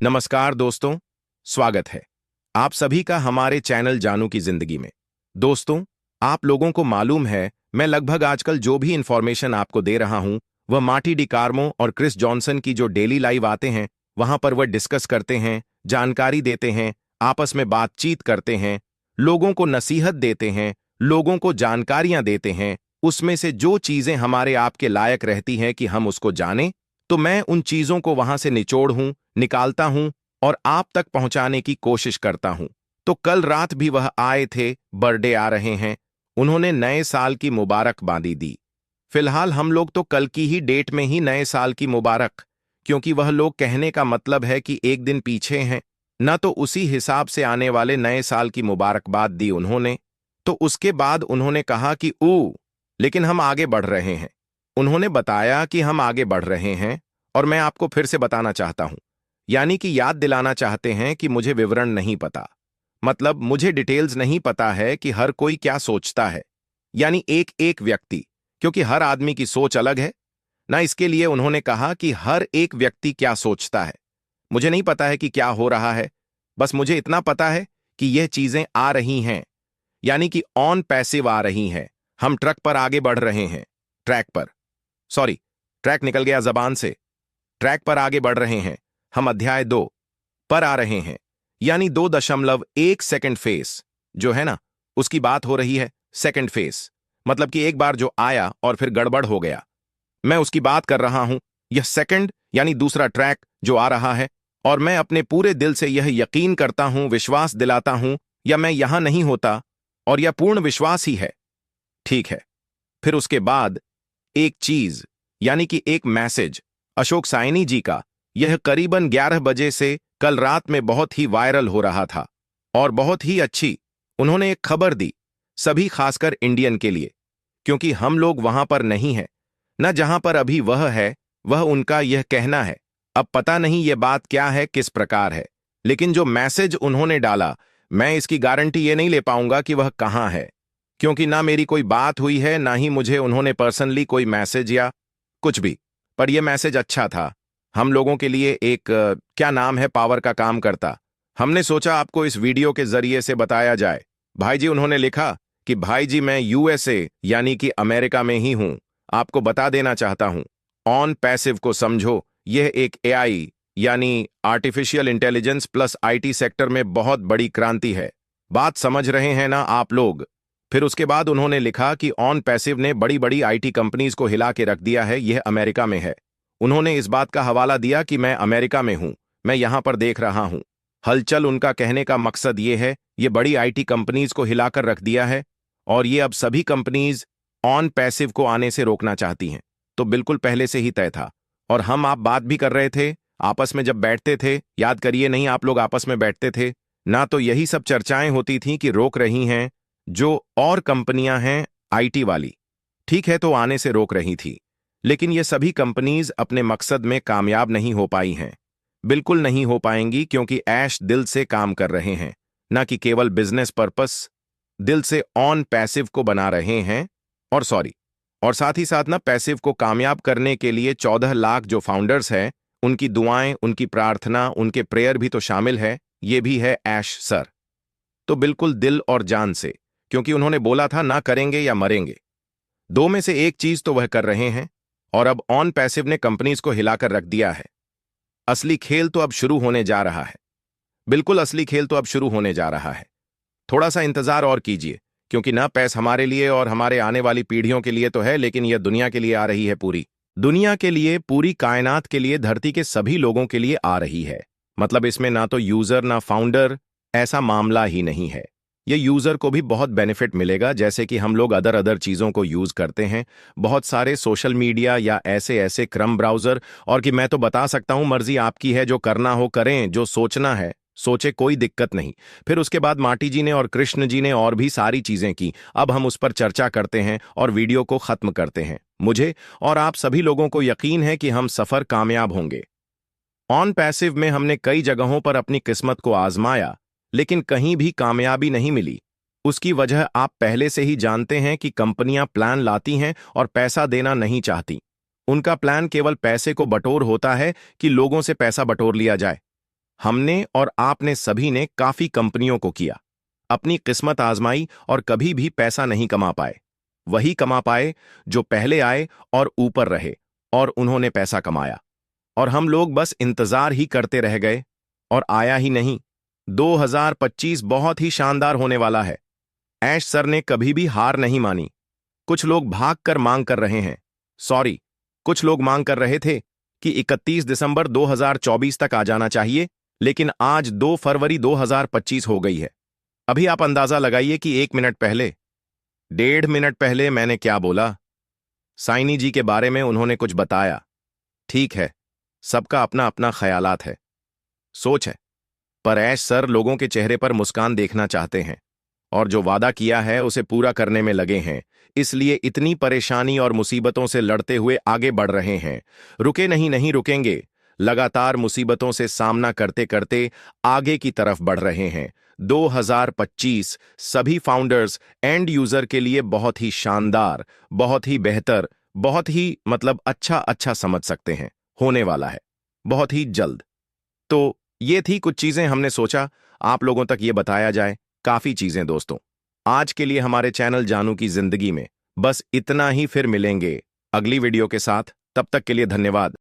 नमस्कार दोस्तों, स्वागत है आप सभी का हमारे चैनल जानू की जिंदगी में। दोस्तों, आप लोगों को मालूम है मैं लगभग आजकल जो भी इंफॉर्मेशन आपको दे रहा हूं वह मार्टी डी कार्मो और क्रिस जॉनसन की जो डेली लाइव आते हैं वहां पर वह डिस्कस करते हैं, जानकारी देते हैं, आपस में बातचीत करते हैं, लोगों को नसीहत देते हैं, लोगों को जानकारियां देते हैं। उसमें से जो चीजें हमारे आपके लायक रहती हैं कि हम उसको जानें, तो मैं उन चीजों को वहां से निकालता हूं और आप तक पहुंचाने की कोशिश करता हूं। तो कल रात भी वह आए थे, बर्थडे आ रहे हैं, उन्होंने नए साल की मुबारकबादी दी। फिलहाल हम लोग तो कल की ही डेट में ही नए साल की मुबारक, क्योंकि वह लोग कहने का मतलब है कि एक दिन पीछे हैं न, तो उसी हिसाब से आने वाले नए साल की मुबारकबाद दी उन्होंने। तो उसके बाद उन्होंने कहा कि लेकिन हम आगे बढ़ रहे हैं। उन्होंने बताया कि हम आगे बढ़ रहे हैं, और मैं आपको फिर से बताना चाहता हूं, यानी कि याद दिलाना चाहते हैं कि मुझे विवरण नहीं पता, मतलब मुझे डिटेल्स नहीं पता है कि हर कोई क्या सोचता है, यानी एक एक व्यक्ति, क्योंकि हर आदमी की सोच अलग है ना। इसके लिए उन्होंने कहा कि हर एक व्यक्ति क्या सोचता है। मुझे नहीं पता है कि क्या हो रहा है, बस मुझे इतना पता है कि यह चीजें आ रही हैं, यानी कि ऑन पैसिव आ रही हैं। हम ट्रक पर आगे बढ़ रहे हैं, ट्रैक पर, सॉरी, ट्रैक निकल गया जबान से, ट्रैक पर आगे बढ़ रहे हैं। हम अध्याय 2 पर आ रहे हैं, यानी 2.1 सेकंड फेस जो है ना, उसकी बात हो रही है। सेकंड फेस मतलब कि एक बार जो आया और फिर गड़बड़ हो गया, मैं उसकी बात कर रहा हूं। यह सेकंड यानी दूसरा ट्रैक जो आ रहा है, और मैं अपने पूरे दिल से यह यकीन करता हूं, विश्वास दिलाता हूं, या मैं यहां नहीं होता, और यह पूर्ण विश्वास ही है। ठीक है, फिर उसके बाद एक चीज, यानी कि एक मैसेज अशोक साइनी जी का, यह करीबन 11 बजे से कल रात में बहुत ही वायरल हो रहा था और बहुत ही अच्छी उन्होंने एक खबर दी, सभी खासकर इंडियन के लिए, क्योंकि हम लोग वहां पर नहीं हैं न, जहां पर अभी वह है। वह उनका यह कहना है, अब पता नहीं यह बात क्या है, किस प्रकार है, लेकिन जो मैसेज उन्होंने डाला, मैं इसकी गारंटी ये नहीं ले पाऊंगा कि वह कहां है, क्योंकि ना मेरी कोई बात हुई है, ना ही मुझे उन्होंने पर्सनली कोई मैसेज या कुछ भी। पर यह मैसेज अच्छा था हम लोगों के लिए। एक क्या नाम है, पावर का काम करता। हमने सोचा आपको इस वीडियो के जरिए से बताया जाए। भाई जी उन्होंने लिखा कि भाई जी मैं यूएसए यानी कि अमेरिका में ही हूं, आपको बता देना चाहता हूं, ऑन पैसिव को समझो। यह एक एआई यानी artificial intelligence plus IT sector में बहुत बड़ी क्रांति है। बात समझ रहे हैं ना आप लोग। फिर उसके बाद उन्होंने लिखा कि ऑन पैसिव ने बड़ी बड़ी आईटी कंपनीज को हिला के रख दिया है, यह अमेरिका में है। उन्होंने इस बात का हवाला दिया कि मैं अमेरिका में हूं, मैं यहां पर देख रहा हूं हलचल। उनका कहने का मकसद यह है, ये बड़ी आईटी कंपनीज को हिलाकर रख दिया है, और ये अब सभी कंपनीज ऑन पैसिव को आने से रोकना चाहती हैं। तो बिल्कुल पहले से ही तय था, और हम आप बात भी कर रहे थे आपस में जब बैठते थे, याद करिए, नहीं आप लोग आपस में बैठते थे ना, तो यही सब चर्चाएं होती थीं कि रोक रही हैं जो और कंपनियां हैं आईटी वाली, ठीक है, तो आने से रोक रही थी। लेकिन ये सभी कंपनीज अपने मकसद में कामयाब नहीं हो पाई हैं, बिल्कुल नहीं हो पाएंगी, क्योंकि ऐश दिल से काम कर रहे हैं, ना कि केवल बिजनेस पर्पस, दिल से ऑन पैसिव को बना रहे हैं। और साथ ही साथ ना, पैसिव को कामयाब करने के लिए 14 लाख जो फाउंडर्स हैं, उनकी दुआएं, उनकी प्रार्थना, उनके प्रेयर भी तो शामिल है। ये भी है ऐश सर, तो बिल्कुल दिल और जान से, क्योंकि उन्होंने बोला था ना करेंगे या मरेंगे, दो में से एक चीज तो वह कर रहे हैं। और अब ऑन पैसिव ने कंपनीज को हिलाकर रख दिया है। असली खेल तो अब शुरू होने जा रहा है, बिल्कुल असली खेल तो अब शुरू होने जा रहा है। थोड़ा सा इंतजार और कीजिए, क्योंकि ना पैस हमारे लिए और हमारे आने वाली पीढ़ियों के लिए तो है, लेकिन यह दुनिया के लिए आ रही है, पूरी दुनिया के लिए, पूरी कायनात के लिए, धरती के सभी लोगों के लिए आ रही है। मतलब इसमें ना तो यूजर ना फाउंडर, ऐसा मामला ही नहीं है। ये यूजर को भी बहुत बेनिफिट मिलेगा, जैसे कि हम लोग अदर अदर चीजों को यूज करते हैं, बहुत सारे सोशल मीडिया या ऐसे ऐसे क्रम ब्राउजर, और कि मैं तो बता सकता हूं, मर्जी आपकी है, जो करना हो करें, जो सोचना है सोचे, कोई दिक्कत नहीं। फिर उसके बाद माटी जी ने और कृष्ण जी ने और भी सारी चीजें की। अब हम उस पर चर्चा करते हैं और वीडियो को खत्म करते हैं। मुझे और आप सभी लोगों को यकीन है कि हम सफर कामयाब होंगे। ऑन पैसिव में हमने कई जगहों पर अपनी किस्मत को आजमाया, लेकिन कहीं भी कामयाबी नहीं मिली। उसकी वजह आप पहले से ही जानते हैं कि कंपनियां प्लान लाती हैं और पैसा देना नहीं चाहती। उनका प्लान केवल पैसे को बटोर होता है कि लोगों से पैसा बटोर लिया जाए। हमने और आपने सभी ने काफी कंपनियों को किया, अपनी किस्मत आजमाई और कभी भी पैसा नहीं कमा पाए। वही कमा पाए जो पहले आए और ऊपर रहे, और उन्होंने पैसा कमाया। और हम लोग बस इंतजार ही करते रह गए, और आया ही नहीं। 2025 बहुत ही शानदार होने वाला है। ऐश सर ने कभी भी हार नहीं मानी। कुछ लोग भाग कर मांग कर रहे हैं, सॉरी, कुछ लोग मांग कर रहे थे कि 31 दिसंबर 2024 तक आ जाना चाहिए, लेकिन आज 2 फरवरी 2025 हो गई है। अभी आप अंदाजा लगाइए कि 1 मिनट पहले, 1.5 मिनट पहले मैंने क्या बोला। साइनी जी के बारे में उन्होंने कुछ बताया। ठीक है, सबका अपना अपना ख्यालात है, सोच है, पर ऐश सर लोगों के चेहरे पर मुस्कान देखना चाहते हैं, और जो वादा किया है उसे पूरा करने में लगे हैं। इसलिए इतनी परेशानी और मुसीबतों से लड़ते हुए आगे बढ़ रहे हैं। रुके नहीं, नहीं रुकेंगे। लगातार मुसीबतों से सामना करते करते आगे की तरफ बढ़ रहे हैं। 2025 सभी फाउंडर्स एंड यूजर के लिए बहुत ही शानदार, बहुत ही बेहतर, बहुत ही मतलब अच्छा समझ सकते हैं, होने वाला है बहुत ही जल्द। तो ये थी कुछ चीजें हमने सोचा आप लोगों तक ये बताया जाए। काफी चीजें दोस्तों। आज के लिए हमारे चैनल जानू की जिंदगी में बस इतना ही। फिर मिलेंगे अगली वीडियो के साथ। तब तक के लिए धन्यवाद।